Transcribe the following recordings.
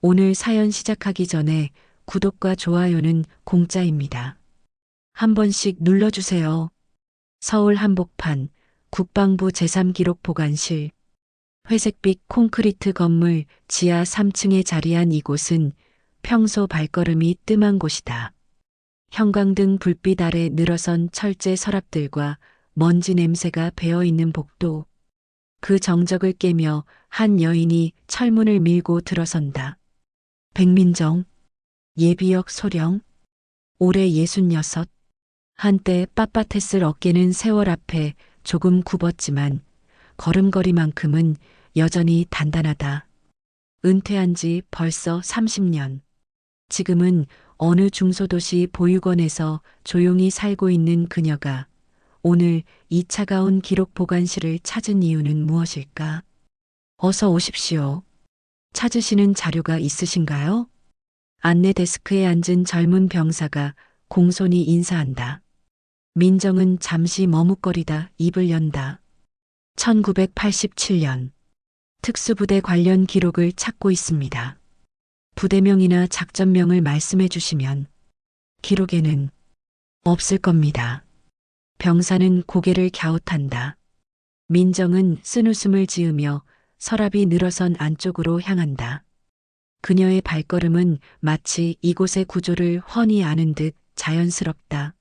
오늘 사연 시작하기 전에 구독과 좋아요는 공짜입니다. 한 번씩 눌러주세요. 서울 한복판 국방부 제3기록보관실. 회색빛 콘크리트 건물 지하 3층에 자리한 이곳은 평소 발걸음이 뜸한 곳이다. 형광등 불빛 아래 늘어선 철제 서랍들과 먼지 냄새가 배어있는 복도. 그 정적을 깨며 한 여인이 철문을 밀고 들어선다. 백민정, 예비역 소령, 올해 66. 한때 빳빳했을 어깨는 세월 앞에 조금 굽었지만 걸음걸이만큼은 여전히 단단하다. 은퇴한 지 벌써 30년. 지금은 어느 중소도시 보육원에서 조용히 살고 있는 그녀가 오늘 이 차가운 기록 보관실을 찾은 이유는 무엇일까? 어서 오십시오. 찾으시는 자료가 있으신가요? 안내 데스크에 앉은 젊은 병사가 공손히 인사한다. 민정은 잠시 머뭇거리다 입을 연다. 1987년 특수부대 관련 기록을 찾고 있습니다. 부대명이나 작전명을 말씀해 주시면 기록에는 없을 겁니다. 병사는 고개를 갸웃한다. 민정은 쓴웃음을 지으며 서랍이 늘어선 안쪽으로 향한다. 그녀의 발걸음은 마치 이곳의 구조를 훤히 아는 듯 자연스럽다.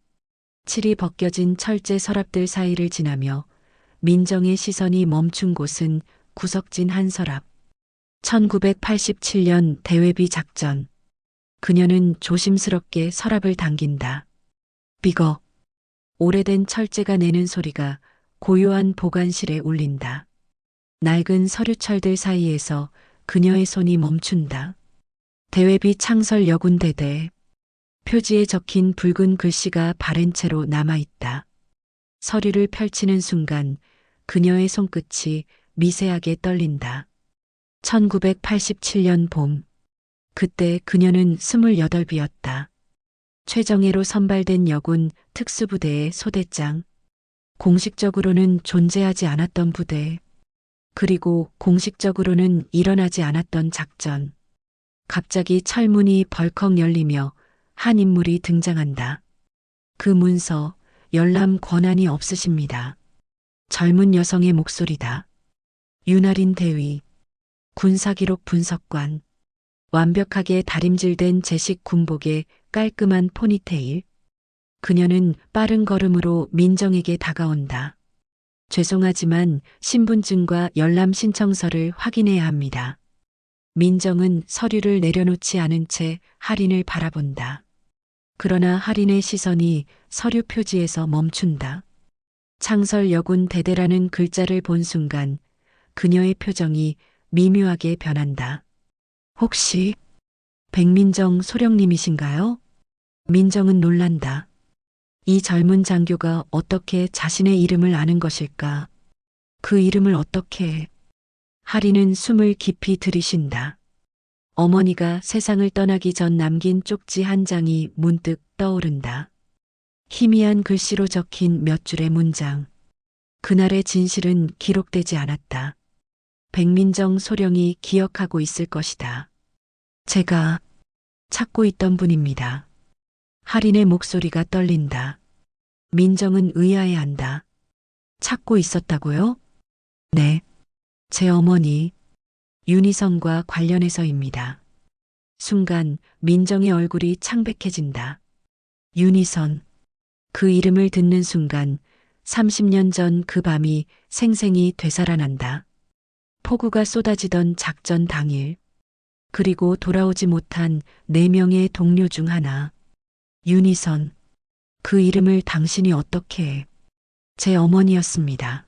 칠이 벗겨진 철제 서랍들 사이를 지나며 민정의 시선이 멈춘 곳은 구석진 한 서랍. 1987년 대회비 작전. 그녀는 조심스럽게 서랍을 당긴다. 삐걱. 오래된 철제가 내는 소리가 고요한 보관실에 울린다. 낡은 서류철들 사이에서 그녀의 손이 멈춘다. 대회비 창설 여군대대. 표지에 적힌 붉은 글씨가 바랜 채로 남아있다. 서류를 펼치는 순간 그녀의 손끝이 미세하게 떨린다. 1987년 봄. 그때 그녀는 28이었다. 최정예로 선발된 여군 특수부대의 소대장. 공식적으로는 존재하지 않았던 부대. 그리고 공식적으로는 일어나지 않았던 작전. 갑자기 철문이 벌컥 열리며 한 인물이 등장한다. 그 문서, 열람 권한이 없으십니다. 젊은 여성의 목소리다. 윤아린 대위, 군사기록 분석관. 완벽하게 다림질된 제식 군복에 깔끔한 포니테일. 그녀는 빠른 걸음으로 민정에게 다가온다. 죄송하지만 신분증과 열람 신청서를 확인해야 합니다. 민정은 서류를 내려놓지 않은 채 할인을 바라본다. 그러나 할인의 시선이 서류 표지에서 멈춘다. 창설 여군 대대라는 글자를 본 순간 그녀의 표정이 미묘하게 변한다. 혹시 백민정 소령님이신가요? 민정은 놀란다. 이 젊은 장교가 어떻게 자신의 이름을 아는 것일까? 그 이름을 어떻게... 하리는 숨을 깊이 들이쉰다. 어머니가 세상을 떠나기 전 남긴 쪽지 한 장이 문득 떠오른다. 희미한 글씨로 적힌 몇 줄의 문장. 그날의 진실은 기록되지 않았다. 백민정 소령이 기억하고 있을 것이다. 제가 찾고 있던 분입니다. 할인의 목소리가 떨린다. 민정은 의아해한다. 찾고 있었다고요? 네. 제 어머니 윤희선과 관련해서입니다. 순간 민정의 얼굴이 창백해진다. 윤희선. 그 이름을 듣는 순간 30년 전 그 밤이 생생히 되살아난다. 폭우가 쏟아지던 작전 당일. 그리고 돌아오지 못한 4명의 동료 중 하나. 윤희선. 그 이름을 당신이 어떻게 해? 제 어머니였습니다.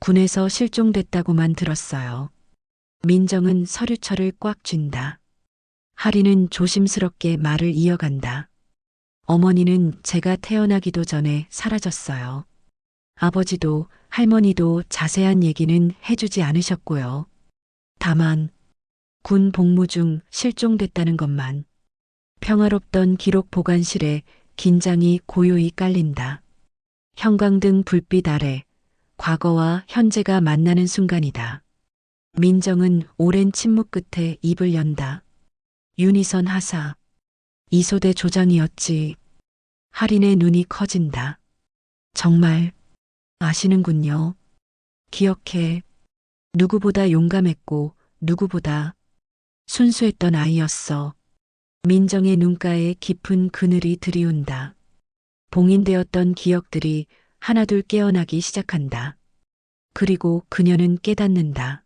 군에서 실종됐다고만 들었어요. 민정은 서류철을 꽉 쥔다. 하리는 조심스럽게 말을 이어간다. 어머니는 제가 태어나기도 전에 사라졌어요. 아버지도 할머니도 자세한 얘기는 해주지 않으셨고요. 다만 군 복무 중 실종됐다는 것만. 평화롭던 기록 보관실에 긴장이 고요히 깔린다. 형광등 불빛 아래 과거와 현재가 만나는 순간이다. 민정은 오랜 침묵 끝에 입을 연다. 윤희선 하사. 이소대 조장이었지. 할인의 눈이 커진다. 정말 아시는군요. 기억해. 누구보다 용감했고 누구보다 순수했던 아이였어. 민정의 눈가에 깊은 그늘이 들이운다. 봉인되었던 기억들이 하나둘 깨어나기 시작한다. 그리고 그녀는 깨닫는다.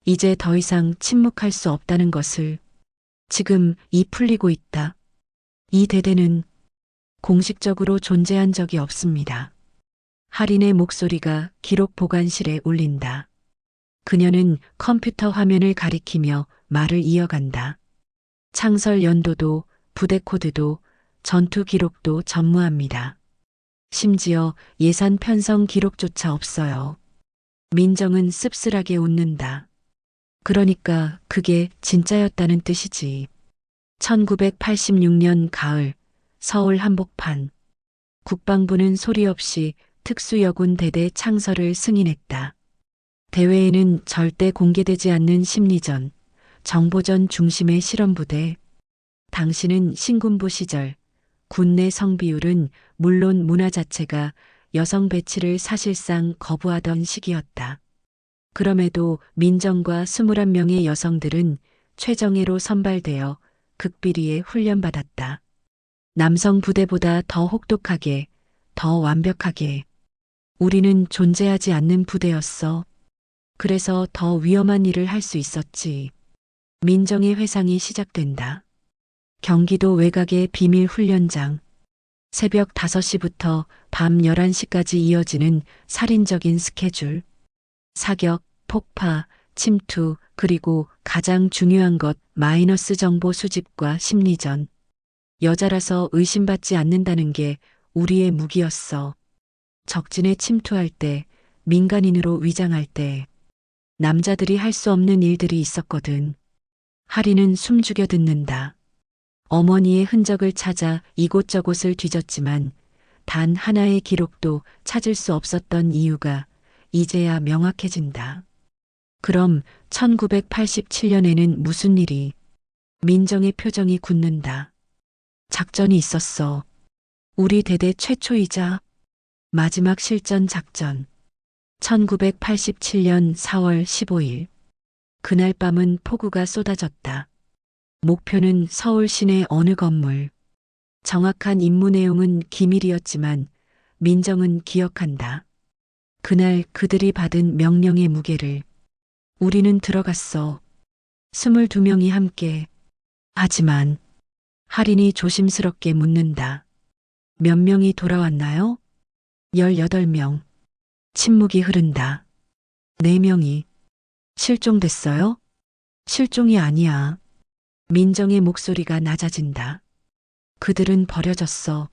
이제 더 이상 침묵할 수 없다는 것을. 지금 이 풀리고 있다. 이 대대는 공식적으로 존재한 적이 없습니다. 할인의 목소리가 기록 보관실에 울린다. 그녀는 컴퓨터 화면을 가리키며 말을 이어간다. 창설 연도도 부대 코드도 전투 기록도 전무합니다. 심지어 예산 편성 기록조차 없어요. 민정은 씁쓸하게 웃는다. 그러니까 그게 진짜였다는 뜻이지. 1986년 가을 서울 한복판. 국방부는 소리 없이 특수여군 대대 창설을 승인했다. 대회에는 절대 공개되지 않는 심리전, 정보전 중심의 실험부대. 당시는 신군부 시절 군내 성비율은 물론 문화 자체가 여성 배치를 사실상 거부하던 시기였다. 그럼에도 민정과 21명의 여성들은 최정예로 선발되어 극비리에 훈련받았다. 남성 부대보다 더 혹독하게, 더 완벽하게. 우리는 존재하지 않는 부대였어. 그래서 더 위험한 일을 할 수 있었지. 민정의 회상이 시작된다. 경기도 외곽의 비밀 훈련장. 새벽 5시부터 밤 11시까지 이어지는 살인적인 스케줄. 사격, 폭파, 침투, 그리고 가장 중요한 것 마이너스 정보 수집과 심리전. 여자라서 의심받지 않는다는 게 우리의 무기였어. 적진에 침투할 때, 민간인으로 위장할 때, 남자들이 할 수 없는 일들이 있었거든. 할인은 숨죽여 듣는다. 어머니의 흔적을 찾아 이곳저곳을 뒤졌지만 단 하나의 기록도 찾을 수 없었던 이유가 이제야 명확해진다. 그럼 1987년에는 무슨 일이? 민정의 표정이 굳는다. 작전이 있었어. 우리 대대 최초이자 마지막 실전 작전. 1987년 4월 15일. 그날 밤은 폭우가 쏟아졌다. 목표는 서울 시내 어느 건물. 정확한 임무 내용은 기밀이었지만 민정은 기억한다. 그날 그들이 받은 명령의 무게를. 우리는 들어갔어. 22명이 함께. 하지만 할인이 조심스럽게 묻는다. 몇 명이 돌아왔나요? 18명. 침묵이 흐른다. 4명이. 실종됐어요? 실종이 아니야. 민정의 목소리가 낮아진다. 그들은 버려졌어.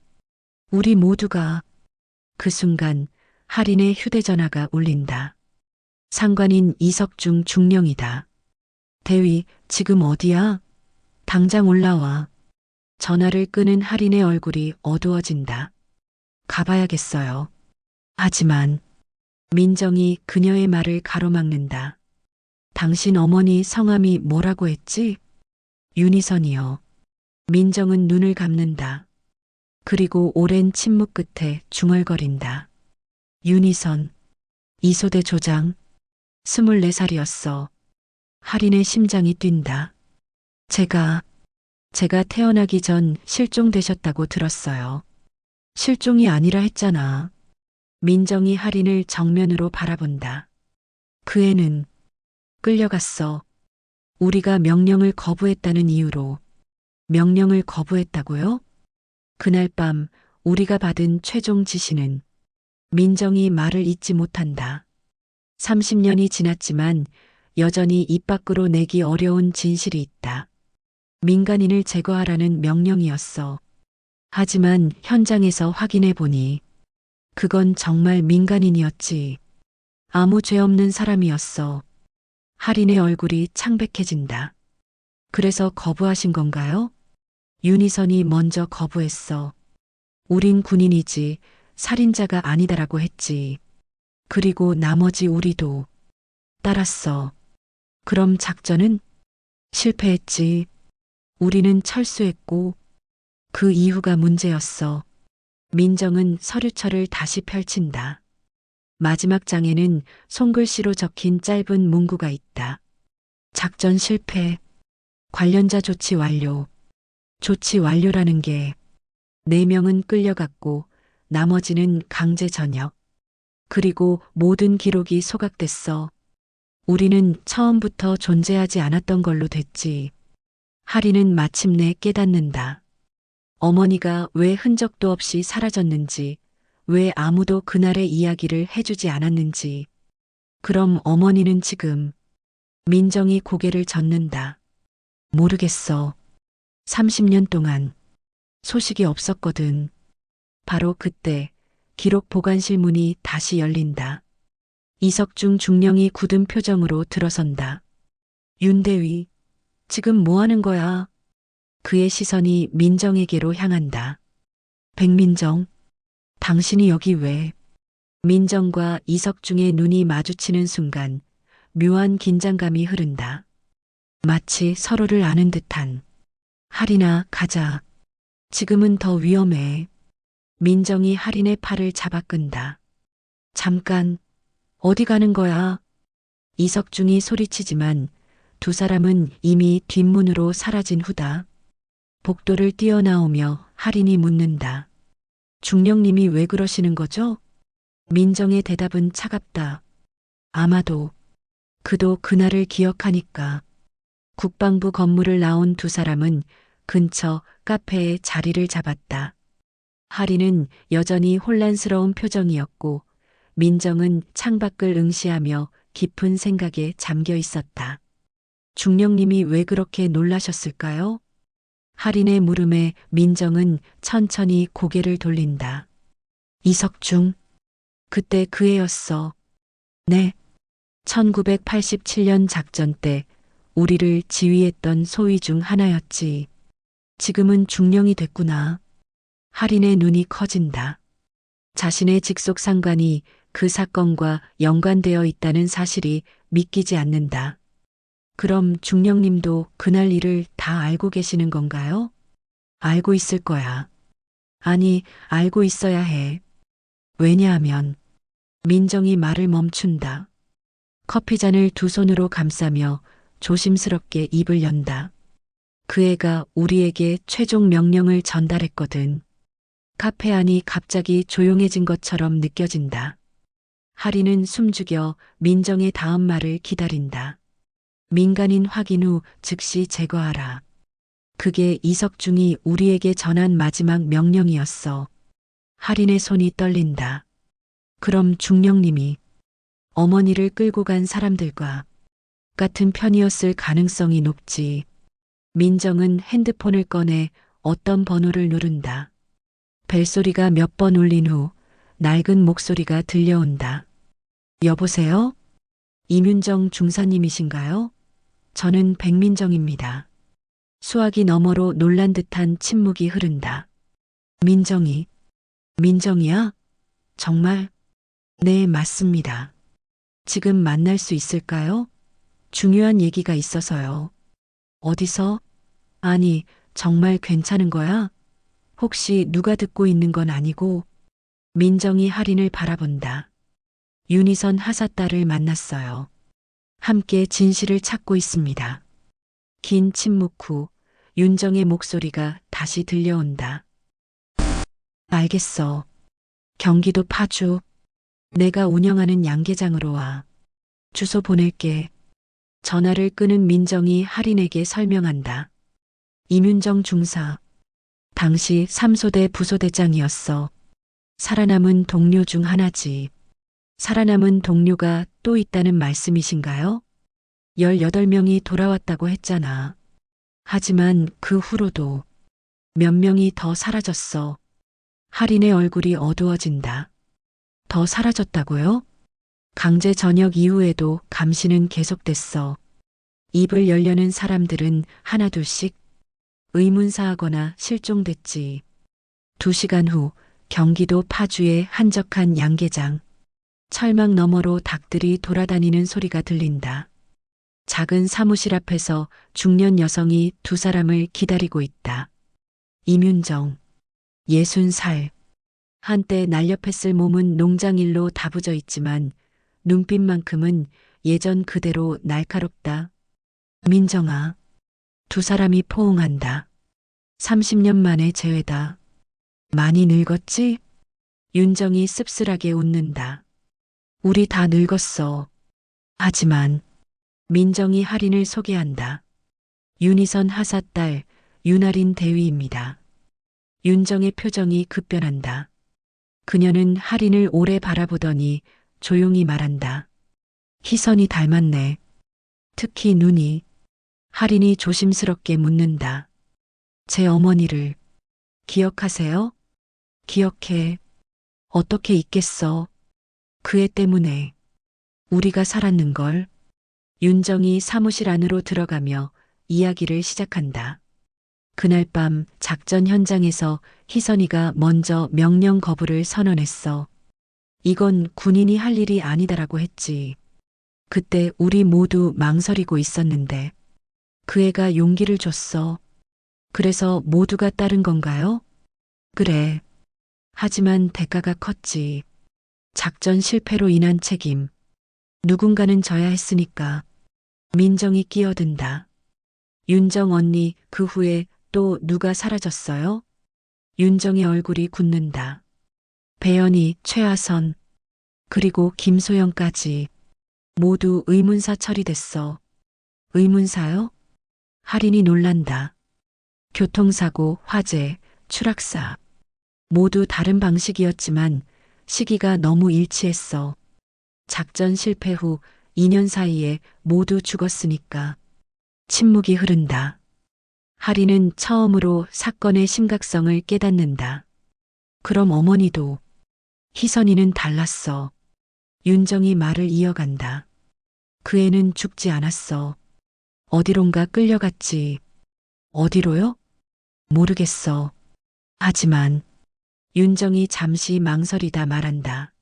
우리 모두가. 그 순간 할인의 휴대전화가 울린다. 상관인 이석중 중령이다. 대위, 지금 어디야? 당장 올라와. 전화를 끄는 할인의 얼굴이 어두워진다. 가봐야겠어요. 하지만 민정이 그녀의 말을 가로막는다. 당신 어머니 성함이 뭐라고 했지? 윤희선이요. 민정은 눈을 감는다. 그리고 오랜 침묵 끝에 중얼거린다. 윤희선, 이소대 조장, 24살이었어. 할인의 심장이 뛴다. 제가 태어나기 전 실종되셨다고 들었어요. 실종이 아니라 했잖아. 민정이 할인을 정면으로 바라본다. 그 애는 끌려갔어. 우리가 명령을 거부했다는 이유로. 명령을 거부했다고요? 그날 밤 우리가 받은 최종 지시는. 민정이 말을 잇지 못한다. 30년이 지났지만 여전히 입 밖으로 내기 어려운 진실이 있다. 민간인을 제거하라는 명령이었어. 하지만 현장에서 확인해 보니 그건 정말 민간인이었지. 아무 죄 없는 사람이었어. 할인의 얼굴이 창백해진다. 그래서 거부하신 건가요? 윤희선이 먼저 거부했어. 우린 군인이지 살인자가 아니다라고 했지. 그리고 나머지 우리도 따랐어. 그럼 작전은? 실패했지. 우리는 철수했고 그 이후가 문제였어. 민정은 서류철을 다시 펼친다. 마지막 장에는 손글씨로 적힌 짧은 문구가 있다. 작전 실패. 관련자 조치 완료. 조치 완료라는 게 4명은 끌려갔고 나머지는 강제 전역. 그리고 모든 기록이 소각됐어. 우리는 처음부터 존재하지 않았던 걸로 됐지. 하리는 마침내 깨닫는다. 어머니가 왜 흔적도 없이 사라졌는지, 왜 아무도 그날의 이야기를 해주지 않았는지. 그럼 어머니는 지금 민정이 고개를 젓는다. 모르겠어. 30년 동안 소식이 없었거든. 바로 그때 기록 보관실 문이 다시 열린다. 이석중 중령이 굳은 표정으로 들어선다. 윤대위, 지금 뭐 하는 거야? 그의 시선이 민정에게로 향한다. 백민정, 당신이 여기 왜? 민정과 이석중의 눈이 마주치는 순간 묘한 긴장감이 흐른다. 마치 서로를 아는 듯한. 할인아, 가자. 지금은 더 위험해. 민정이 할인의 팔을 잡아 끈다. 잠깐, 어디 가는 거야? 이석중이 소리치지만 두 사람은 이미 뒷문으로 사라진 후다. 복도를 뛰어나오며 할인이 묻는다. 중령님이 왜 그러시는 거죠? 민정의 대답은 차갑다. 아마도 그도 그날을 기억하니까. 국방부 건물을 나온 두 사람은 근처 카페에 자리를 잡았다. 할인은 여전히 혼란스러운 표정이었고 민정은 창밖을 응시하며 깊은 생각에 잠겨 있었다. 중령님이 왜 그렇게 놀라셨을까요? 할인의 물음에 민정은 천천히 고개를 돌린다. 이석중, 그때 그 애였어. 네. 1987년 작전 때 우리를 지휘했던 소위 중 하나였지. 지금은 중령이 됐구나. 할인의 눈이 커진다. 자신의 직속 상관이 그 사건과 연관되어 있다는 사실이 믿기지 않는다. 그럼 중령님도 그날 일을 다 알고 계시는 건가요? 알고 있을 거야. 아니, 알고 있어야 해. 왜냐하면 민정이 말을 멈춘다. 커피잔을 두 손으로 감싸며 조심스럽게 입을 연다. 그 애가 우리에게 최종 명령을 전달했거든. 카페 안이 갑자기 조용해진 것처럼 느껴진다. 할인은 숨죽여 민정의 다음 말을 기다린다. 민간인 확인 후 즉시 제거하라. 그게 이석중이 우리에게 전한 마지막 명령이었어. 할인의 손이 떨린다. 그럼 중령님이 어머니를 끌고 간 사람들과 같은 편이었을 가능성이 높지. 민정은 핸드폰을 꺼내 어떤 번호를 누른다. 벨소리가 몇 번 울린 후 낡은 목소리가 들려온다. 여보세요? 이윤정 중사님이신가요? 저는 백민정입니다. 수화기 너머로 놀란 듯한 침묵이 흐른다. 민정이야? 정말? 네, 맞습니다. 지금 만날 수 있을까요? 중요한 얘기가 있어서요. 어디서? 아니, 정말 괜찮은 거야? 혹시 누가 듣고 있는 건 아니고? 민정이 할인을 바라본다. 윤희선 하사딸을 만났어요. 함께 진실을 찾고 있습니다. 긴 침묵 후 윤정의 목소리가 다시 들려온다. 알겠어. 경기도 파주. 내가 운영하는 양계장으로 와. 주소 보낼게. 전화를 끄는 민정이 할인에게 설명한다. 임윤정 중사. 당시 3소대 부소대장이었어. 살아남은 동료 중 하나지. 살아남은 동료가 또 있다는 말씀이신가요? 18명이 돌아왔다고 했잖아. 하지만 그 후로도 몇 명이 더 사라졌어. 할인의 얼굴이 어두워진다. 더 사라졌다고요? 강제 전역 이후에도 감시는 계속됐어. 입을 열려는 사람들은 하나둘씩 의문사하거나 실종됐지. 2시간 후 경기도 파주의 한적한 양계장. 철망 너머로 닭들이 돌아다니는 소리가 들린다. 작은 사무실 앞에서 중년 여성이 두 사람을 기다리고 있다. 임윤정, 60살. 한때 날렵했을 몸은 농장일로 다부져 있지만 눈빛만큼은 예전 그대로 날카롭다. 민정아. 두 사람이 포옹한다. 30년 만에 재회다. 많이 늙었지? 윤정이 씁쓸하게 웃는다. 우리 다 늙었어. 하지만 민정이 할인을 소개한다. 윤희선 하사딸 윤아린 대위입니다. 윤정의 표정이 급변한다. 그녀는 할인을 오래 바라보더니 조용히 말한다. 희선이 닮았네. 특히 눈이. 할인이 조심스럽게 묻는다. 제 어머니를 기억하세요? 기억해. 어떻게 잊겠어. 그 애 때문에 우리가 살았는걸. 윤정이 사무실 안으로 들어가며 이야기를 시작한다. 그날 밤 작전 현장에서 희선이가 먼저 명령 거부를 선언했어. 이건 군인이 할 일이 아니다라고 했지. 그때 우리 모두 망설이고 있었는데 그 애가 용기를 줬어. 그래서 모두가 따른 건가요? 그래. 하지만 대가가 컸지. 작전 실패로 인한 책임. 누군가는 져야 했으니까. 민정이 끼어든다. 윤정 언니, 그 후에 또 누가 사라졌어요? 윤정의 얼굴이 굳는다. 배연이, 최하선, 그리고 김소영까지 모두 의문사 처리됐어. 의문사요? 할인이 놀란다. 교통사고, 화재, 추락사. 모두 다른 방식이었지만 시기가 너무 일치했어. 작전 실패 후 2년 사이에 모두 죽었으니까. 침묵이 흐른다. 할인은 처음으로 사건의 심각성을 깨닫는다. 그럼 어머니도. 희선이는 달랐어. 윤정이 말을 이어간다. 그 애는 죽지 않았어. 어디론가 끌려갔지. 어디로요? 모르겠어. 하지만 윤정이 잠시 망설이다 말한다.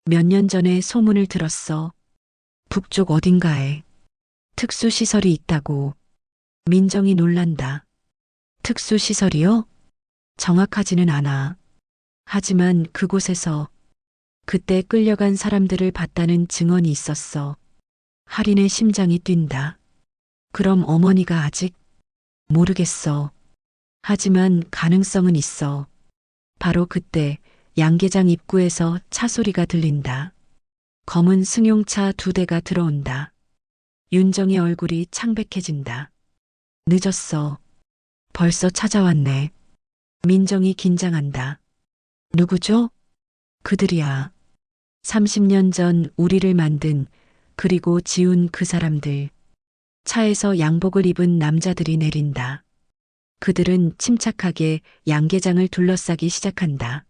몇 년 전에 소문을 들었어. 북쪽 어딘가에 특수시설이 있다고. 민정이 놀란다. 특수시설이요? 정확하지는 않아. 하지만 그곳에서 그때 끌려간 사람들을 봤다는 증언이 있었어. 할인의 심장이 뛴다. 그럼 어머니가 아직 모르겠어. 하지만 가능성은 있어. 바로 그때 양계장 입구에서 차 소리가 들린다. 검은 승용차 2대가 들어온다. 윤정의 얼굴이 창백해진다. 늦었어. 벌써 찾아왔네. 민정이 긴장한다. 누구죠? 그들이야. 30년 전 우리를 만든 그리고 지운 그 사람들. 차에서 양복을 입은 남자들이 내린다. 그들은 침착하게 양계장을 둘러싸기 시작한다.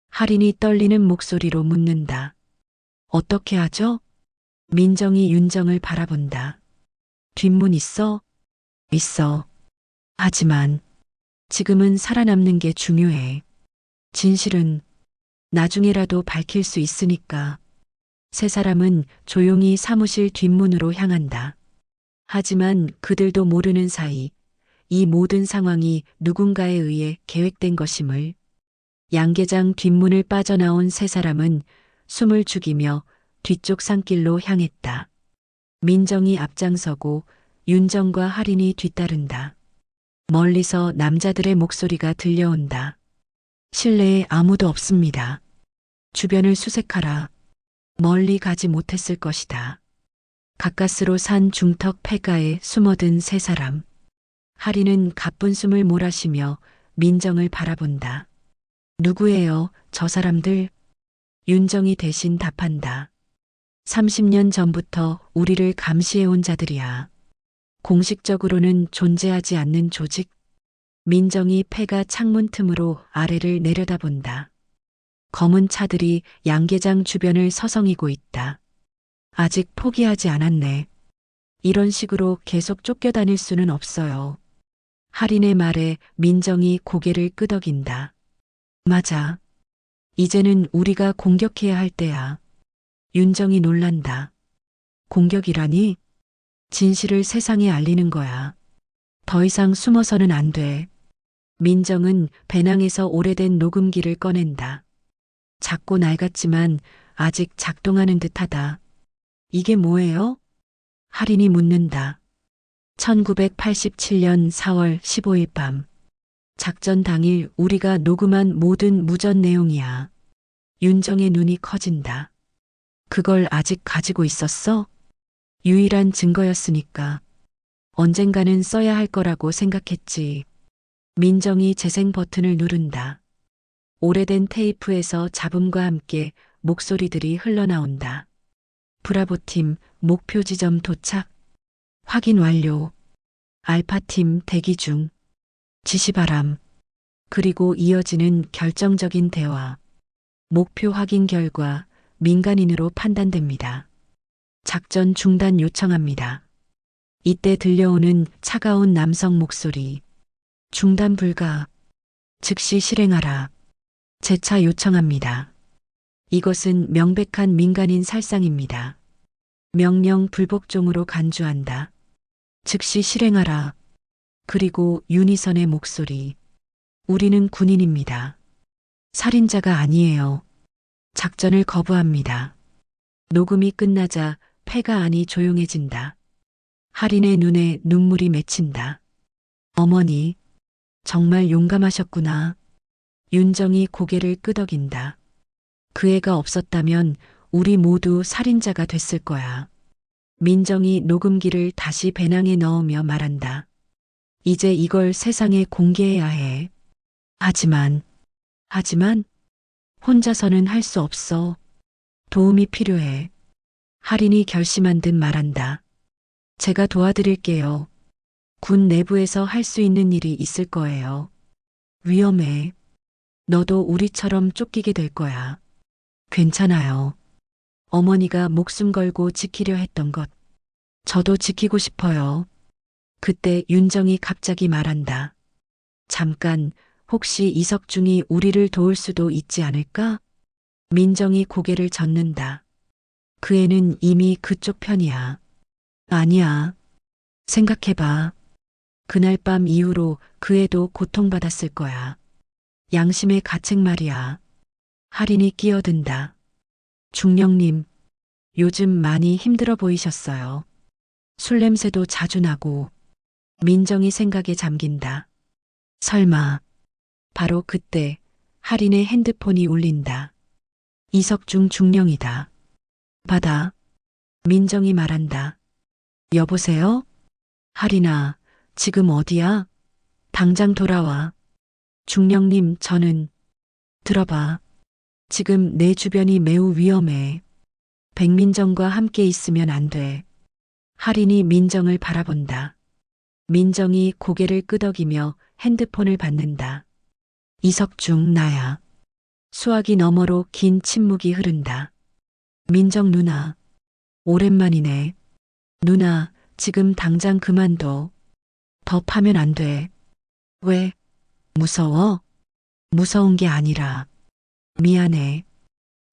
할인이 떨리는 목소리로 묻는다. 어떻게 하죠? 민정이 윤정을 바라본다. 뒷문 있어? 있어. 하지만 지금은 살아남는 게 중요해. 진실은 나중에라도 밝힐 수 있으니까. 세 사람은 조용히 사무실 뒷문으로 향한다. 하지만 그들도 모르는 사이 이 모든 상황이 누군가에 의해 계획된 것임을. 양계장 뒷문을 빠져나온 세 사람은 숨을 죽이며 뒤쪽 산길로 향했다. 민정이 앞장서고 윤정과 할인이 뒤따른다. 멀리서 남자들의 목소리가 들려온다. 실내에 아무도 없습니다. 주변을 수색하라. 멀리 가지 못했을 것이다. 가까스로 산 중턱 폐가에 숨어든 세 사람. 할인은 가쁜 숨을 몰아쉬며 민정을 바라본다. 누구예요, 저 사람들? 윤정이 대신 답한다. 30년 전부터 우리를 감시해온 자들이야. 공식적으로는 존재하지 않는 조직. 민정이 폐가 창문 틈으로 아래를 내려다본다. 검은 차들이 양계장 주변을 서성이고 있다. 아직 포기하지 않았네. 이런 식으로 계속 쫓겨다닐 수는 없어요. 할인의 말에 민정이 고개를 끄덕인다. 맞아. 이제는 우리가 공격해야 할 때야. 윤정이 놀란다. 공격이라니? 진실을 세상에 알리는 거야. 더 이상 숨어서는 안 돼. 민정은 배낭에서 오래된 녹음기를 꺼낸다. 작고 낡았지만 아직 작동하는 듯하다. 이게 뭐예요? 할인이 묻는다. 1987년 4월 15일 밤. 작전 당일 우리가 녹음한 모든 무전 내용이야. 윤정의 눈이 커진다. 그걸 아직 가지고 있었어? 유일한 증거였으니까. 언젠가는 써야 할 거라고 생각했지. 민정이 재생 버튼을 누른다. 오래된 테이프에서 잡음과 함께 목소리들이 흘러나온다. 브라보팀 목표 지점 도착. 확인 완료. 알파팀 대기 중. 지시바람. 그리고 이어지는 결정적인 대화. 목표 확인 결과 민간인으로 판단됩니다. 작전 중단 요청합니다. 이때 들려오는 차가운 남성 목소리. 중단 불가. 즉시 실행하라. 재차 요청합니다. 이것은 명백한 민간인 살상입니다. 명령 불복종으로 간주한다. 즉시 실행하라. 그리고 윤희선의 목소리. 우리는 군인입니다. 살인자가 아니에요. 작전을 거부합니다. 녹음이 끝나자 폐가 안이 조용해진다. 할인의 눈에 눈물이 맺힌다. 어머니, 정말 용감하셨구나. 윤정이 고개를 끄덕인다. 그 애가 없었다면 우리 모두 살인자가 됐을 거야. 민정이 녹음기를 다시 배낭에 넣으며 말한다. 이제 이걸 세상에 공개해야 해. 하지만, 혼자서는 할 수 없어. 도움이 필요해. 할인이 결심한 듯 말한다. 제가 도와드릴게요. 군 내부에서 할 수 있는 일이 있을 거예요. 위험해. 너도 우리처럼 쫓기게 될 거야. 괜찮아요. 어머니가 목숨 걸고 지키려 했던 것. 저도 지키고 싶어요. 그때 윤정이 갑자기 말한다. 잠깐, 혹시 이석중이 우리를 도울 수도 있지 않을까? 민정이 고개를 젓는다. 그 애는 이미 그쪽 편이야. 아니야. 생각해봐. 그날 밤 이후로 그 애도 고통받았을 거야. 양심의 가책 말이야. 할인이 끼어든다. 중령님, 요즘 많이 힘들어 보이셨어요. 술 냄새도 자주 나고. 민정이 생각에 잠긴다. 설마. 바로 그때 할인의 핸드폰이 울린다. 이석중 중령이다. 받아. 민정이 말한다. 여보세요? 할인아, 지금 어디야? 당장 돌아와. 중령님, 저는. 들어봐. 지금 내 주변이 매우 위험해. 백민정과 함께 있으면 안 돼. 할인이 민정을 바라본다. 민정이 고개를 끄덕이며 핸드폰을 받는다. 이석중, 나야. 수화기 너머로 긴 침묵이 흐른다. 민정 누나. 오랜만이네. 누나, 지금 당장 그만둬. 더 파면 안 돼. 왜? 무서워? 무서운 게 아니라. 미안해.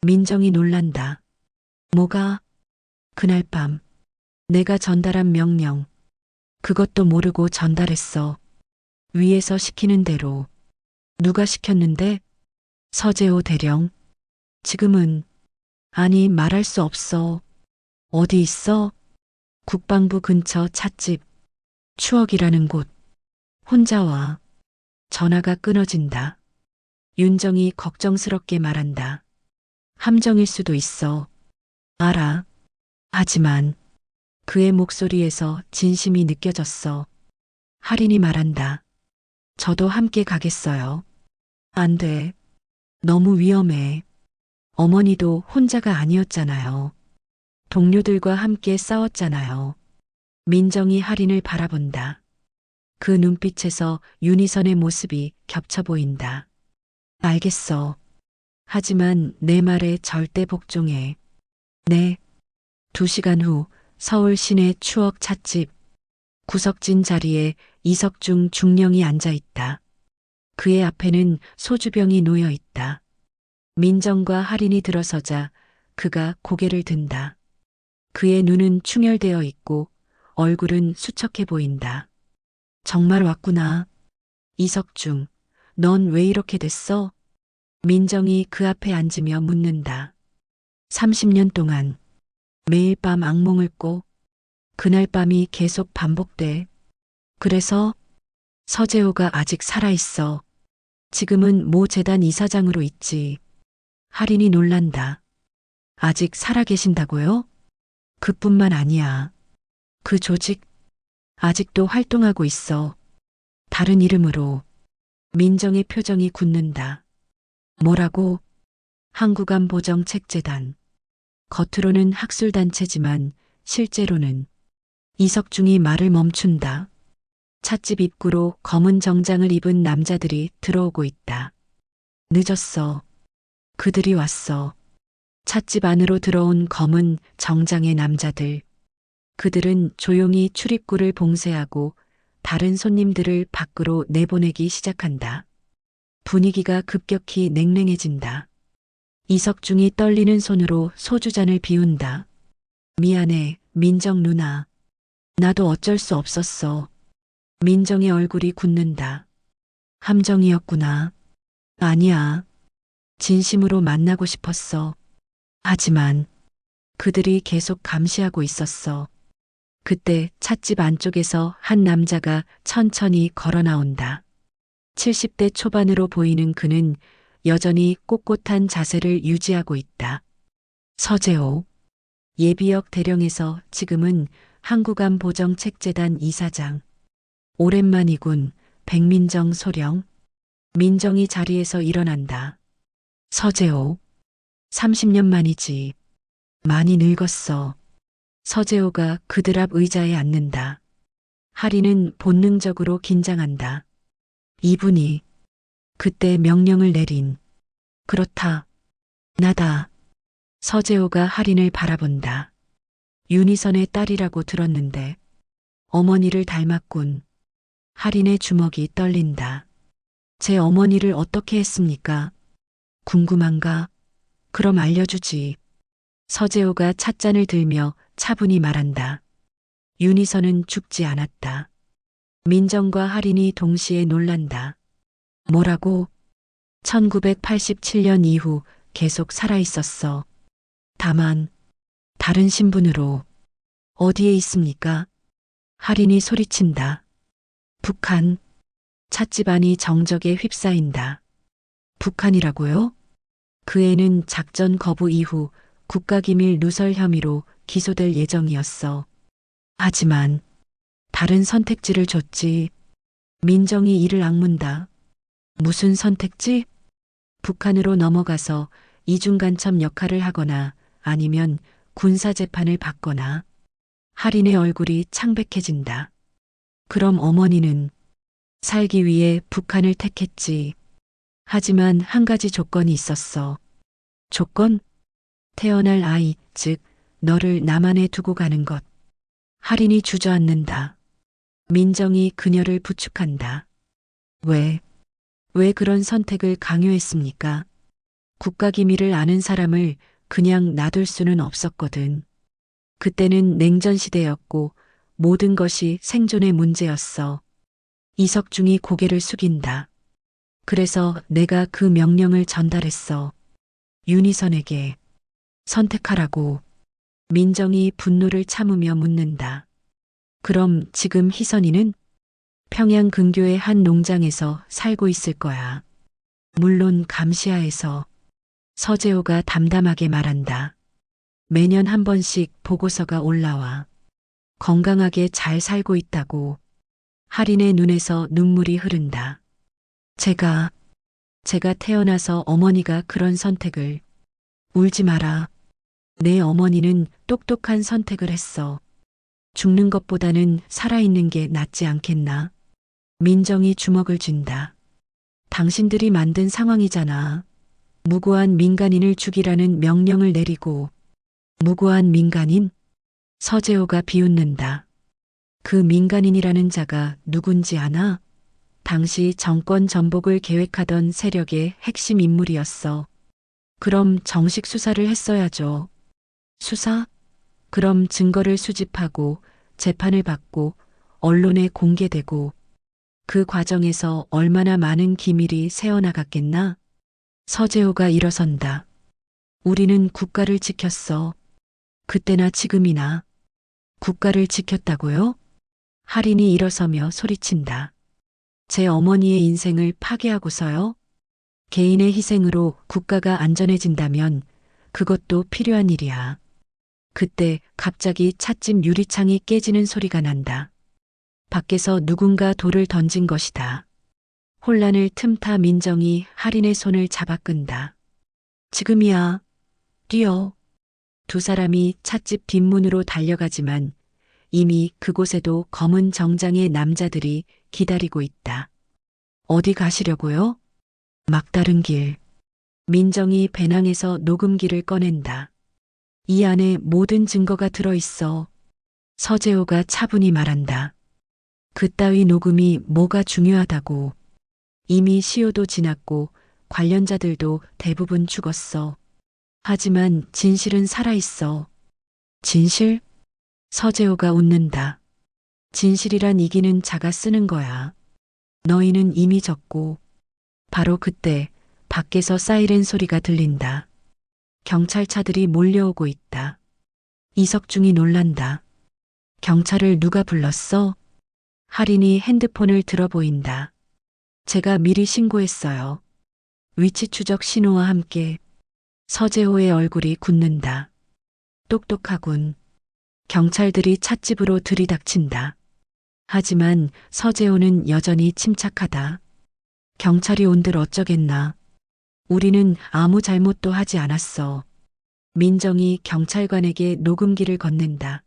민정이 놀란다. 뭐가? 그날 밤. 내가 전달한 명령. 그것도 모르고 전달했어. 위에서 시키는 대로. 누가 시켰는데? 서재호 대령. 지금은. 아니, 말할 수 없어. 어디 있어? 국방부 근처 찻집. 추억이라는 곳. 혼자 와. 전화가 끊어진다. 윤정이 걱정스럽게 말한다. 함정일 수도 있어. 알아. 하지만 그의 목소리에서 진심이 느껴졌어. 할인이 말한다. 저도 함께 가겠어요. 안 돼. 너무 위험해. 어머니도 혼자가 아니었잖아요. 동료들과 함께 싸웠잖아요. 민정이 할인을 바라본다. 그 눈빛에서 윤희선의 모습이 겹쳐 보인다. 알겠어. 하지만 내 말에 절대 복종해. 네. 2시간 후 서울 시내 추억 찻집. 구석진 자리에 이석중 중령이 앉아 있다. 그의 앞에는 소주병이 놓여 있다. 민정과 할인이 들어서자 그가 고개를 든다. 그의 눈은 충혈되어 있고 얼굴은 수척해 보인다. 정말 왔구나. 이석중, 넌 왜 이렇게 됐어? 민정이 그 앞에 앉으며 묻는다. 30년 동안 매일 밤 악몽을 꿔. 그날 밤이 계속 반복돼. 그래서 서재호가 아직 살아있어. 지금은 모 재단 이사장으로 있지. 할인이 놀란다. 아직 살아계신다고요? 그뿐만 아니야. 그 조직 아직도 활동하고 있어. 다른 이름으로. 민정의 표정이 굳는다. 뭐라고? 한국암보정책재단. 겉으로는 학술단체지만 실제로는. 이석중이 말을 멈춘다. 찻집 입구로 검은 정장을 입은 남자들이 들어오고 있다. 늦었어. 그들이 왔어. 찻집 안으로 들어온 검은 정장의 남자들. 그들은 조용히 출입구를 봉쇄하고 다른 손님들을 밖으로 내보내기 시작한다. 분위기가 급격히 냉랭해진다. 이석중이 떨리는 손으로 소주잔을 비운다. 미안해, 민정 누나. 나도 어쩔 수 없었어. 민정의 얼굴이 굳는다. 함정이었구나. 아니야. 진심으로 만나고 싶었어. 하지만 그들이 계속 감시하고 있었어. 그때 찻집 안쪽에서 한 남자가 천천히 걸어 나온다. 70대 초반으로 보이는 그는 여전히 꼿꼿한 자세를 유지하고 있다. 서재호. 예비역 대령에서 지금은 한국암보정책재단 이사장. 오랜만이군. 백민정 소령. 민정이 자리에서 일어난다. 서재호. 30년 만이지. 많이 늙었어. 서재호가 그들 앞 의자에 앉는다. 하리는 본능적으로 긴장한다. 이분이 그때 명령을 내린. 그렇다. 나다. 서재호가 할인을 바라본다. 윤희선의 딸이라고 들었는데 어머니를 닮았군. 할인의 주먹이 떨린다. 제 어머니를 어떻게 했습니까? 궁금한가? 그럼 알려주지. 서재호가 찻잔을 들며 차분히 말한다. 윤희선은 죽지 않았다. 민정과 할인이 동시에 놀란다. 뭐라고? 1987년 이후 계속 살아있었어. 다만 다른 신분으로. 어디에 있습니까? 할인이 소리친다. 북한. 찻집 안이 정적에 휩싸인다. 북한이라고요? 그 애는 작전 거부 이후 국가기밀 누설 혐의로 기소될 예정이었어. 하지만 다른 선택지를 줬지. 민정이 이를 악문다. 무슨 선택지? 북한으로 넘어가서 이중간첩 역할을 하거나 아니면 군사재판을 받거나. 할인의 얼굴이 창백해진다. 그럼 어머니는 살기 위해 북한을 택했지. 하지만 한 가지 조건이 있었어. 조건? 태어날 아이, 즉 너를 남한에 두고 가는 것. 할인이 주저앉는다. 민정이 그녀를 부축한다. 왜 그런 선택을 강요했습니까? 국가기밀을 아는 사람을 그냥 놔둘 수는 없었거든. 그때는 냉전 시대였고 모든 것이 생존의 문제였어. 이석중이 고개를 숙인다. 그래서 내가 그 명령을 전달했어. 윤희선에게. 선택하라고. 민정이 분노를 참으며 묻는다. 그럼 지금 희선이는 평양 근교의 한 농장에서 살고 있을 거야. 물론 감시하에서. 서재호가 담담하게 말한다. 매년 한 번씩 보고서가 올라와. 건강하게 잘 살고 있다고. 할인의 눈에서 눈물이 흐른다. 제가 태어나서 어머니가 그런 선택을. 울지 마라. 내 어머니는 똑똑한 선택을 했어. 죽는 것보다는 살아있는 게 낫지 않겠나? 민정이 주먹을 쥔다. 당신들이 만든 상황이잖아. 무고한 민간인을 죽이라는 명령을 내리고. 무고한 민간인? 서재호가 비웃는다. 그 민간인이라는 자가 누군지 아나? 당시 정권 전복을 계획하던 세력의 핵심 인물이었어. 그럼 정식 수사를 했어야죠. 수사? 그럼 증거를 수집하고 재판을 받고 언론에 공개되고 그 과정에서 얼마나 많은 기밀이 새어나갔겠나? 서재호가 일어선다. 우리는 국가를 지켰어. 그때나 지금이나. 국가를 지켰다고요? 할인이 일어서며 소리친다. 제 어머니의 인생을 파괴하고서요? 개인의 희생으로 국가가 안전해진다면 그것도 필요한 일이야. 그때 갑자기 찻집 유리창이 깨지는 소리가 난다. 밖에서 누군가 돌을 던진 것이다. 혼란을 틈타 민정이 할인의 손을 잡아 끈다. 지금이야. 뛰어. 두 사람이 찻집 뒷문으로 달려가지만 이미 그곳에도 검은 정장의 남자들이 기다리고 있다. 어디 가시려고요? 막다른 길. 민정이 배낭에서 녹음기를 꺼낸다. 이 안에 모든 증거가 들어있어. 서재호가 차분히 말한다. 그따위 녹음이 뭐가 중요하다고. 이미 시효도 지났고 관련자들도 대부분 죽었어. 하지만 진실은 살아있어. 진실? 서재호가 웃는다. 진실이란 이기는 자가 쓰는 거야. 너희는 이미 졌고. 바로 그때 밖에서 사이렌 소리가 들린다. 경찰차들이 몰려오고 있다. 이석중이 놀란다. 경찰을 누가 불렀어? 할인이 핸드폰을 들어 보인다. 제가 미리 신고했어요. 위치 추적 신호와 함께. 서재호의 얼굴이 굳는다. 똑똑하군. 경찰들이 찻집으로 들이닥친다. 하지만 서재호는 여전히 침착하다. 경찰이 온들 어쩌겠나. 우리는 아무 잘못도 하지 않았어. 민정이 경찰관에게 녹음기를 건넨다.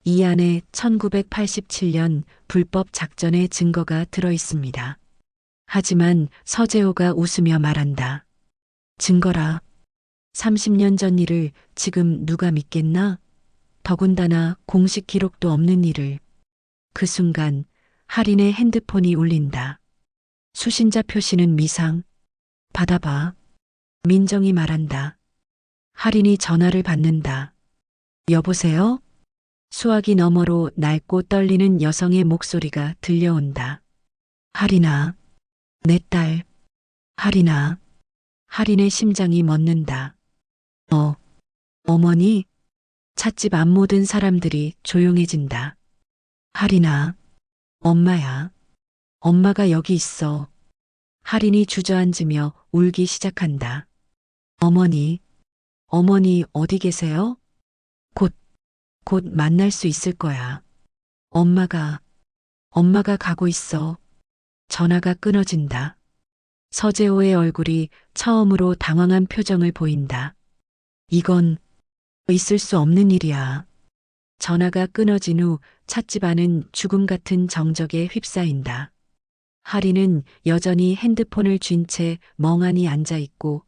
이 안에 1987년 불법 작전의 증거가 들어 있습니다. 하지만 서재호가 웃으며 말한다. 증거라. 30년 전 일을 지금 누가 믿겠나? 더군다나 공식 기록도 없는 일을. 그 순간 할인의 핸드폰이 울린다. 수신자 표시는 미상. 받아봐. 민정이 말한다. 할인이 전화를 받는다. 여보세요? 수화기 너머로 낡고 떨리는 여성의 목소리가 들려온다. 할인아. 내 딸. 할인아. 할인의 심장이 멎는다. 어머니? 찻집 앞 모든 사람들이 조용해진다. 할인아. 엄마야. 엄마가 여기 있어. 할인이 주저앉으며 울기 시작한다. 어머니. 어머니 어디 계세요? 곧 만날 수 있을 거야. 엄마가 가고 있어. 전화가 끊어진다. 서재호의 얼굴이 처음으로 당황한 표정을 보인다. 이건 있을 수 없는 일이야. 전화가 끊어진 후 찻집 안은 죽음 같은 정적에 휩싸인다. 할인은 여전히 핸드폰을 쥔 채 멍하니 앉아 있고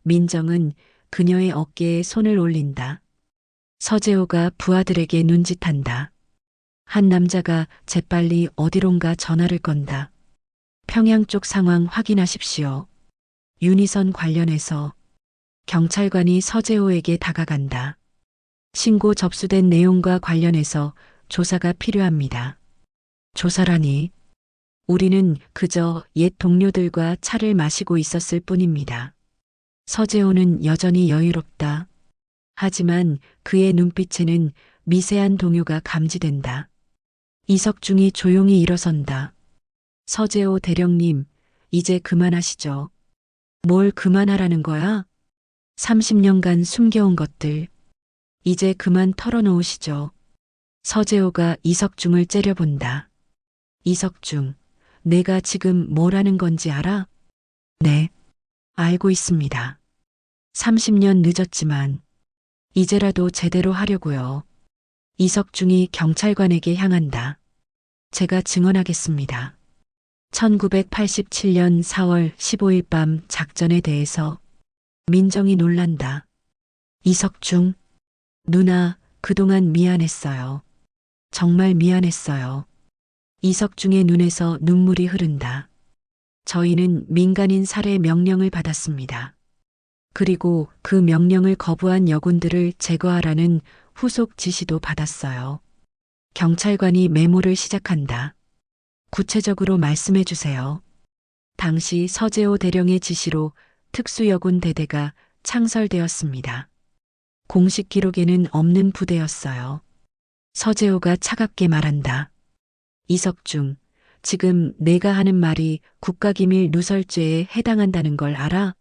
민정은 그녀의 어깨에 손을 올린다. 서재호가 부하들에게 눈짓한다. 한 남자가 재빨리 어디론가 전화를 건다. 평양 쪽 상황 확인하십시오. 윤희선 관련해서. 경찰관이 서재호에게 다가간다. 신고 접수된 내용과 관련해서 조사가 필요합니다. 조사라니. 우리는 그저 옛 동료들과 차를 마시고 있었을 뿐입니다. 서재호는 여전히 여유롭다. 하지만 그의 눈빛에는 미세한 동요가 감지된다. 이석중이 조용히 일어선다. 서재호 대령님, 이제 그만하시죠. 뭘 그만하라는 거야? 30년간 숨겨온 것들. 이제 그만 털어놓으시죠. 서재호가 이석중을 째려본다. 이석중, 내가 지금 뭘 하는 건지 알아? 네, 알고 있습니다. 30년 늦었지만 이제라도 제대로 하려고요. 이석중이 경찰관에게 향한다. 제가 증언하겠습니다. 1987년 4월 15일 밤 작전에 대해서. 민정이 놀란다. 이석중, 누나, 그동안 미안했어요. 정말 미안했어요. 이석중의 눈에서 눈물이 흐른다. 저희는 민간인 살해 명령을 받았습니다. 그리고 그 명령을 거부한 여군들을 제거하라는 후속 지시도 받았어요. 경찰관이 메모를 시작한다. 구체적으로 말씀해 주세요. 당시 서재호 대령의 지시로 특수여군 대대가 창설되었습니다. 공식 기록에는 없는 부대였어요. 서재호가 차갑게 말한다. 이석중, 지금 내가 하는 말이 국가기밀 누설죄에 해당한다는 걸 알아?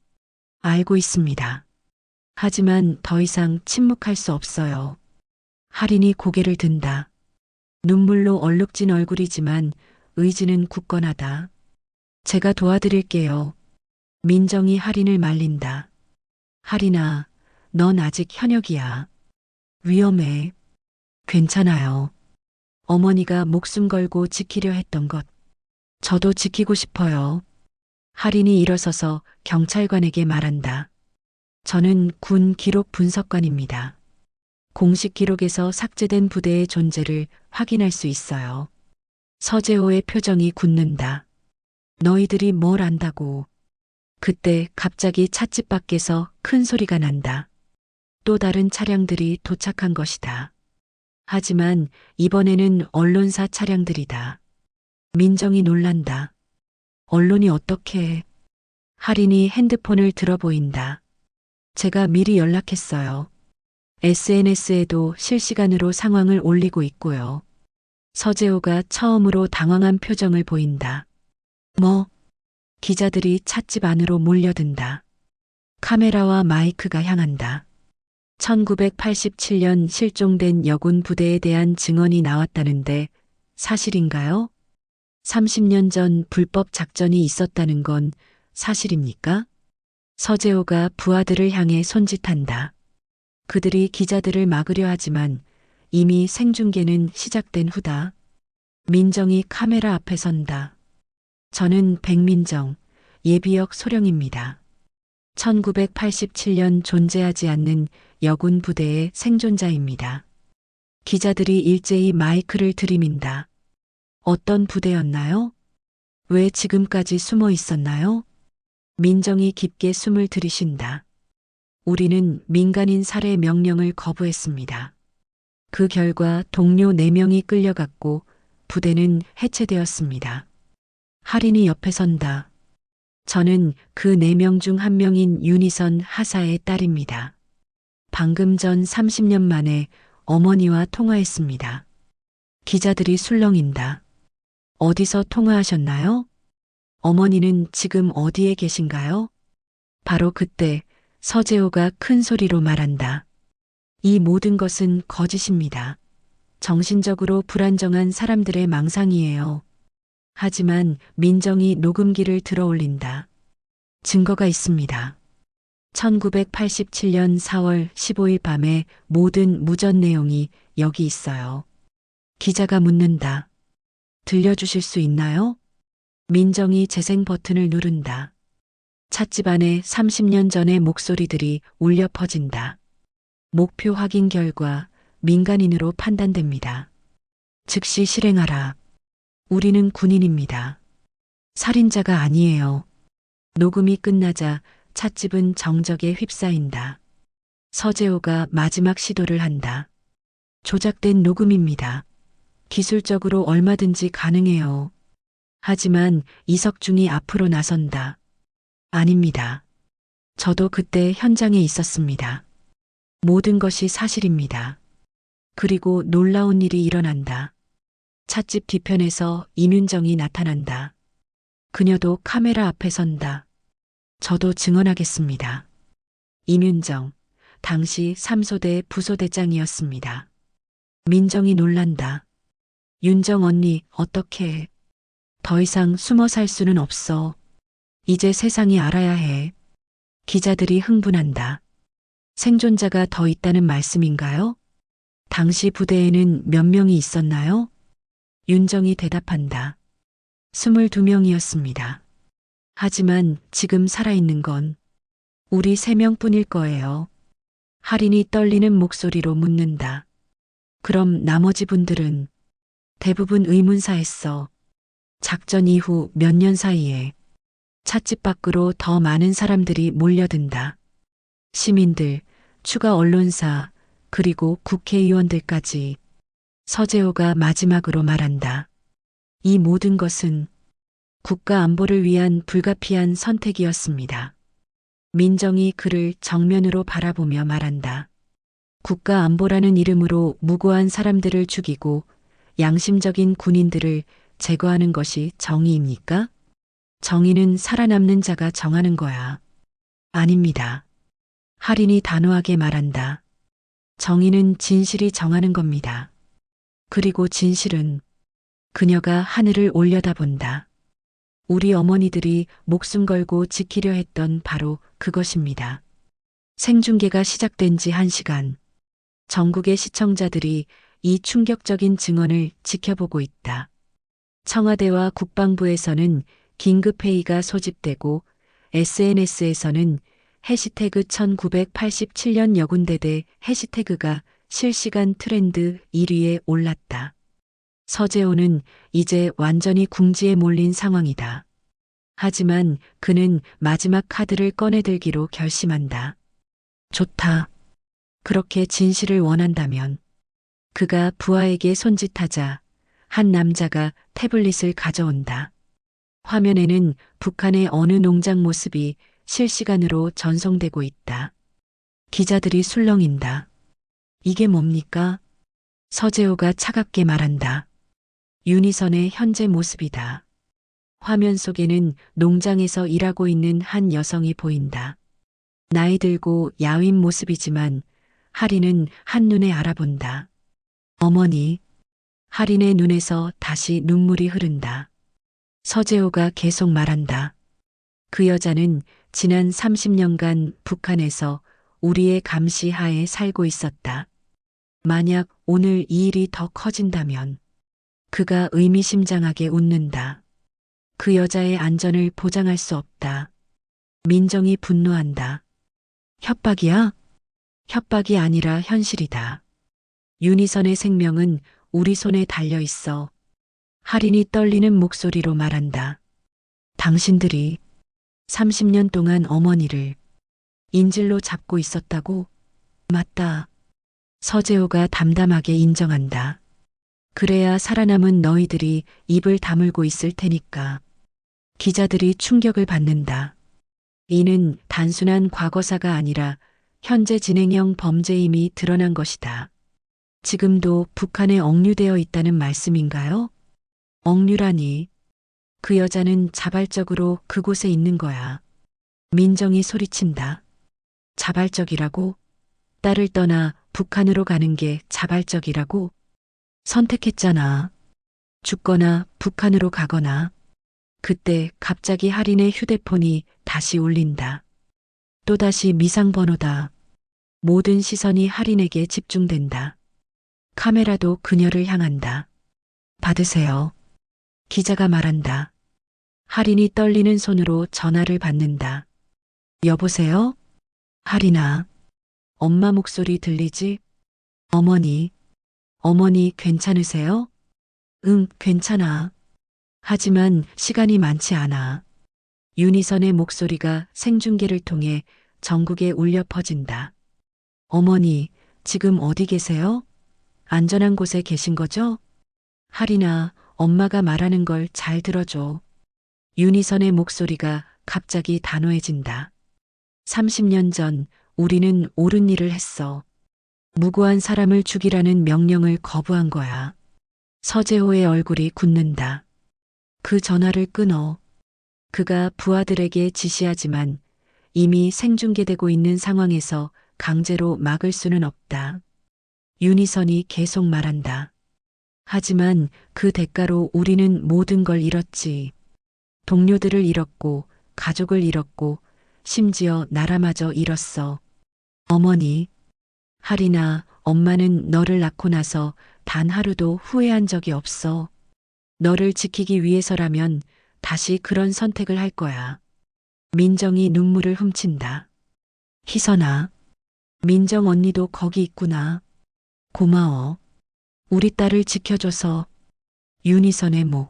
알고 있습니다. 하지만 더 이상 침묵할 수 없어요. 할인이 고개를 든다. 눈물로 얼룩진 얼굴이지만 의지는 굳건하다. 제가 도와드릴게요. 민정이 할인을 말린다. 할인아, 넌 아직 현역이야. 위험해. 괜찮아요. 어머니가 목숨 걸고 지키려 했던 것. 저도 지키고 싶어요. 할인이 일어서서 경찰관에게 말한다. 저는 군 기록 분석관입니다. 공식 기록에서 삭제된 부대의 존재를 확인할 수 있어요. 서재호의 표정이 굳는다. 너희들이 뭘 안다고. 그때 갑자기 찻집 밖에서 큰 소리가 난다. 또 다른 차량들이 도착한 것이다. 하지만 이번에는 언론사 차량들이다. 민정이 놀란다. 언론이 어떻게? 할인이 핸드폰을 들어 보인다. 제가 미리 연락했어요. SNS에도 실시간으로 상황을 올리고 있고요. 서재호가 처음으로 당황한 표정을 보인다. 뭐? 기자들이 찻집 안으로 몰려든다. 카메라와 마이크가 향한다. 1987년 실종된 여군 부대에 대한 증언이 나왔다는데 사실인가요? 30년 전 불법 작전이 있었다는 건 사실입니까? 서재호가 부하들을 향해 손짓한다. 그들이 기자들을 막으려 하지만 이미 생중계는 시작된 후다. 민정이 카메라 앞에 선다. 저는 백민정, 예비역 소령입니다. 1987년 존재하지 않는 여군 부대의 생존자입니다. 기자들이 일제히 마이크를 들이민다. 어떤 부대였나요? 왜 지금까지 숨어 있었나요? 민정이 깊게 숨을 들이쉰다. 우리는 민간인 살해 명령을 거부했습니다. 그 결과 동료 4명이 끌려갔고 부대는 해체되었습니다. 할인이 옆에 선다. 저는 그 4명 중 한 명인 윤희선 하사의 딸입니다. 방금 전 30년 만에 어머니와 통화했습니다. 기자들이 술렁인다. 어디서 통화하셨나요? 어머니는 지금 어디에 계신가요? 바로 그때 서재호가 큰 소리로 말한다. 이 모든 것은 거짓입니다. 정신적으로 불안정한 사람들의 망상이에요. 하지만 민정이 녹음기를 들어 올린다. 증거가 있습니다. 1987년 4월 15일 밤의 모든 무전 내용이 여기 있어요. 기자가 묻는다. 들려주실 수 있나요? 민정이 재생 버튼을 누른다. 찻집 안에 30년 전의 목소리들이 울려 퍼진다. 목표 확인 결과 민간인으로 판단됩니다. 즉시 실행하라. 우리는 군인입니다. 살인자가 아니에요. 녹음이 끝나자 찻집은 정적에 휩싸인다. 서재호가 마지막 시도를 한다. 조작된 녹음입니다. 기술적으로 얼마든지 가능해요. 하지만 이석중이 앞으로 나선다. 아닙니다. 저도 그때 현장에 있었습니다. 모든 것이 사실입니다. 그리고 놀라운 일이 일어난다. 찻집 뒤편에서 임윤정이 나타난다. 그녀도 카메라 앞에 선다. 저도 증언하겠습니다. 임윤정, 당시 3소대 부소대장이었습니다. 민정이 놀란다. 윤정 언니, 어떻게 해? 더 이상 숨어 살 수는 없어. 이제 세상이 알아야 해. 기자들이 흥분한다. 생존자가 더 있다는 말씀인가요? 당시 부대에는 몇 명이 있었나요? 윤정이 대답한다. 22명이었습니다. 하지만 지금 살아있는 건 우리 3명뿐일 거예요. 할인이 떨리는 목소리로 묻는다. 그럼 나머지 분들은? 대부분 의문사했어. 작전 이후 몇 년 사이에 찻집 밖으로 더 많은 사람들이 몰려든다. 시민들, 추가 언론사, 그리고 국회의원들까지. 서재호가 마지막으로 말한다. 이 모든 것은 국가 안보를 위한 불가피한 선택이었습니다. 민정이 그를 정면으로 바라보며 말한다. 국가 안보라는 이름으로 무고한 사람들을 죽이고 양심적인 군인들을 제거하는 것이 정의입니까? 정의는 살아남는 자가 정하는 거야. 아닙니다. 할인이 단호하게 말한다. 정의는 진실이 정하는 겁니다. 그리고 진실은 그녀가 하늘을 올려다본다. 우리 어머니들이 목숨 걸고 지키려 했던 바로 그것입니다. 생중계가 시작된 지 1시간. 전국의 시청자들이 이 충격적인 증언을 지켜보고 있다. 청와대와 국방부에서는 긴급회의가 소집되고 SNS에서는 해시태그 1987년 여군대대 해시태그가 실시간 트렌드 1위에 올랐다. 서재호는 이제 완전히 궁지에 몰린 상황이다. 하지만 그는 마지막 카드를 꺼내들기로 결심한다. 좋다. 그렇게 진실을 원한다면. 그가 부하에게 손짓하자 한 남자가 태블릿을 가져온다. 화면에는 북한의 어느 농장 모습이 실시간으로 전송되고 있다. 기자들이 술렁인다. 이게 뭡니까? 서재호가 차갑게 말한다. 윤희선의 현재 모습이다. 화면 속에는 농장에서 일하고 있는 한 여성이 보인다. 나이 들고 야윈 모습이지만 할인은 한눈에 알아본다. 어머니. 할인의 눈에서 다시 눈물이 흐른다. 서재호가 계속 말한다. 그 여자는 지난 30년간 북한에서 우리의 감시 하에 살고 있었다. 만약 오늘 이 일이 더 커진다면 그가 의미심장하게 웃는다. 그 여자의 안전을 보장할 수 없다. 민정이 분노한다. 협박이야? 협박이 아니라 현실이다. 윤희선의 생명은 우리 손에 달려 있어. 할인이 떨리는 목소리로 말한다. 당신들이 30년 동안 어머니를 인질로 잡고 있었다고? 맞다. 서재호가 담담하게 인정한다. 그래야 살아남은 너희들이 입을 다물고 있을 테니까. 기자들이 충격을 받는다. 이는 단순한 과거사가 아니라 현재 진행형 범죄임이 드러난 것이다. 지금도 북한에 억류되어 있다는 말씀인가요? 억류라니. 그 여자는 자발적으로 그곳에 있는 거야. 민정이 소리친다. 자발적이라고? 딸을 떠나 북한으로 가는 게 자발적이라고? 선택했잖아. 죽거나 북한으로 가거나. 그때 갑자기 할인의 휴대폰이 다시 울린다. 또다시 미상번호다. 모든 시선이 할인에게 집중된다. 카메라도 그녀를 향한다. 받으세요. 기자가 말한다. 할인이 떨리는 손으로 전화를 받는다. 여보세요? 할인아. 엄마 목소리 들리지? 어머니. 어머니 괜찮으세요? 응, 괜찮아. 하지만 시간이 많지 않아. 윤희선의 목소리가 생중계를 통해 전국에 울려 퍼진다. 어머니, 지금 어디 계세요? 안전한 곳에 계신 거죠? 할인아, 엄마가 말하는 걸 잘 들어줘. 윤희선의 목소리가 갑자기 단호해진다. 30년 전 우리는 옳은 일을 했어. 무고한 사람을 죽이라는 명령을 거부한 거야. 서재호의 얼굴이 굳는다. 그 전화를 끊어. 그가 부하들에게 지시하지만 이미 생중계되고 있는 상황에서 강제로 막을 수는 없다. 윤희선이 계속 말한다. 하지만 그 대가로 우리는 모든 걸 잃었지. 동료들을 잃었고, 가족을 잃었고, 심지어 나라마저 잃었어. 어머니. 할인아, 엄마는 너를 낳고 나서 단 하루도 후회한 적이 없어. 너를 지키기 위해서라면 다시 그런 선택을 할 거야. 민정이 눈물을 훔친다. 희선아. 민정 언니도 거기 있구나. 고마워. 우리 딸을 지켜줘서. 윤희선의 목.